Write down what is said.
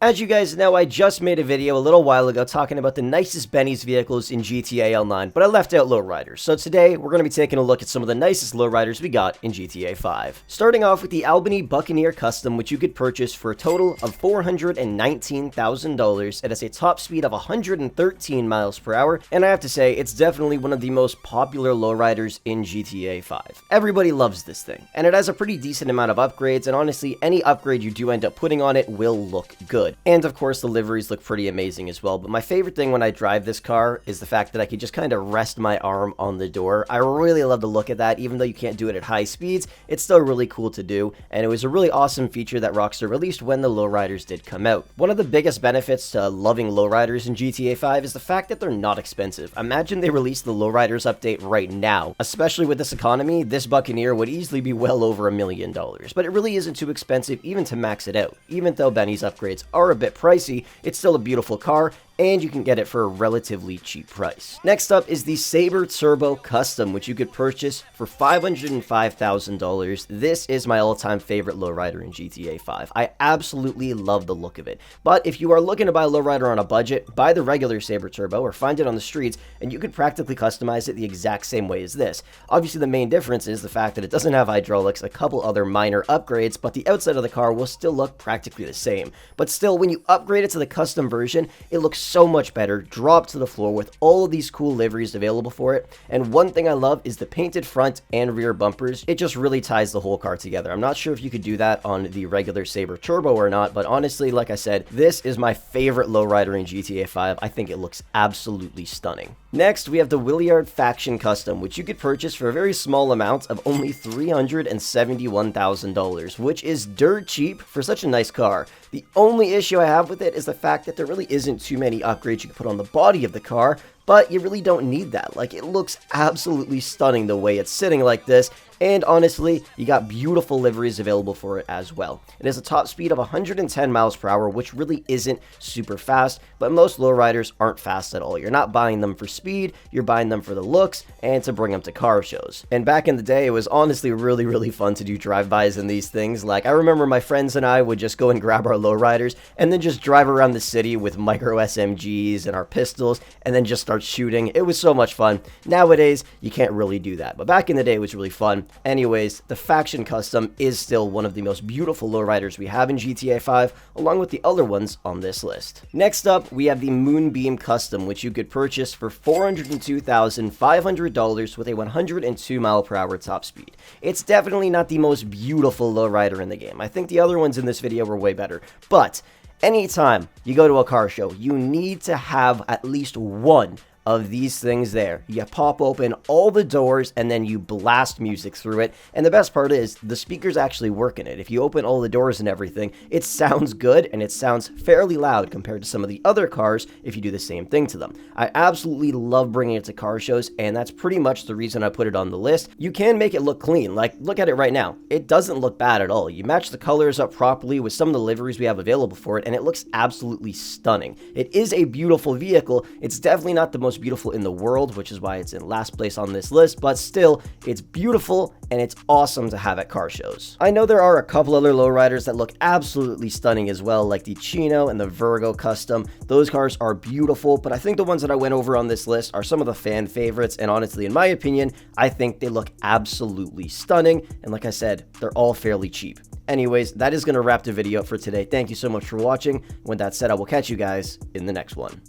As you guys know, I just made a video a little while ago talking about the nicest Benny's vehicles in GTA Online, but I left out Lowriders. So today, we're going to be taking a look at some of the nicest Lowriders we got in GTA 5. Starting off with the Albany Buccaneer Custom, which you could purchase for a total of $419,000. It has a top speed of 113 miles per hour, and I have to say, it's definitely one of the most popular Lowriders in GTA 5. Everybody loves this thing, and it has a pretty decent amount of upgrades, and honestly, any upgrade you do end up putting on it will look good. And of course, the liveries look pretty amazing as well, but my favorite thing when I drive this car is the fact that I can just kind of rest my arm on the door. I really love the look of that. Even though you can't do it at high speeds, it's still really cool to do, and it was a really awesome feature that Rockstar released when the Lowriders did come out. One of the biggest benefits to loving Lowriders in GTA 5 is the fact that they're not expensive. Imagine they released the Lowriders update right now. Especially with this economy, this Buccaneer would easily be well over $1 million, but it really isn't too expensive even to max it out. Even though Benny's upgrades are a bit pricey, it's still a beautiful car, and you can get it for a relatively cheap price. Next up is the Saber Turbo Custom, which you could purchase for $505,000. This is my all-time favorite lowrider in GTA 5. I absolutely love the look of it. But if you are looking to buy a lowrider on a budget, buy the regular Saber Turbo or find it on the streets, and you could practically customize it the exact same way as this. Obviously, the main difference is the fact that it doesn't have hydraulics, a couple other minor upgrades, but the outside of the car will still look practically the same. But still, when you upgrade it to the custom version, it looks so much better, dropped to the floor with all of these cool liveries available for it. And one thing I love is the painted front and rear bumpers. It just really ties the whole car together. I'm not sure if you could do that on the regular Saber Turbo or not, but honestly, like I said, this is my favorite lowrider in GTA 5. I think it looks absolutely stunning. Next, we have the Willyard Faction Custom, which you could purchase for a very small amount of only $371,000, which is dirt cheap for such a nice car. The only issue I have with it is the fact that there really isn't too many upgrades you can put on the body of the car, but you really don't need that. Like, it looks absolutely stunning the way it's sitting like this, and honestly, you got beautiful liveries available for it as well. It has a top speed of 110 miles per hour, which really isn't super fast, but most lowriders aren't fast at all. You're not buying them for speed, you're buying them for the looks and to bring them to car shows. And back in the day, it was honestly really fun to do drive-bys in these things. Like, I remember my friends and I would just go and grab our lowriders and then just drive around the city with micro SMGs and our pistols and then just start shooting. It was so much fun. Nowadays, you can't really do that, but back in the day, it was really fun. Anyways, the Faction Custom is still one of the most beautiful lowriders we have in GTA 5, along with the other ones on this list. Next up, we have the Moonbeam Custom, which you could purchase for $402,500 with a 102 mile per hour top speed. It's definitely not the most beautiful lowrider in the game. I think the other ones in this video were way better, but anytime you go to a car show, you need to have at least one of these things there. You pop open all the doors and then you blast music through it, and the best part is the speakers actually work in it. If you open all the doors and everything, it sounds good and it sounds fairly loud compared to some of the other cars if you do the same thing to them. I absolutely love bringing it to car shows, and that's pretty much the reason I put it on the list. You can make it look clean. Like, look at it right now. It doesn't look bad at all. You match the colors up properly with some of the liveries we have available for it, and it looks absolutely stunning. It is a beautiful vehicle. It's definitely not the most beautiful in the world, which is why it's in last place on this list, but still, it's beautiful and it's awesome to have at car shows. I know there are a couple other lowriders that look absolutely stunning as well, like the Chino and the Virgo Custom. Those cars are beautiful, but I think the ones that I went over on this list are some of the fan favorites, and honestly, in my opinion, I think they look absolutely stunning, and like I said, they're all fairly cheap. Anyways, that is going to wrap the video up for today. Thank you so much for watching. With that said, I will catch you guys in the next one.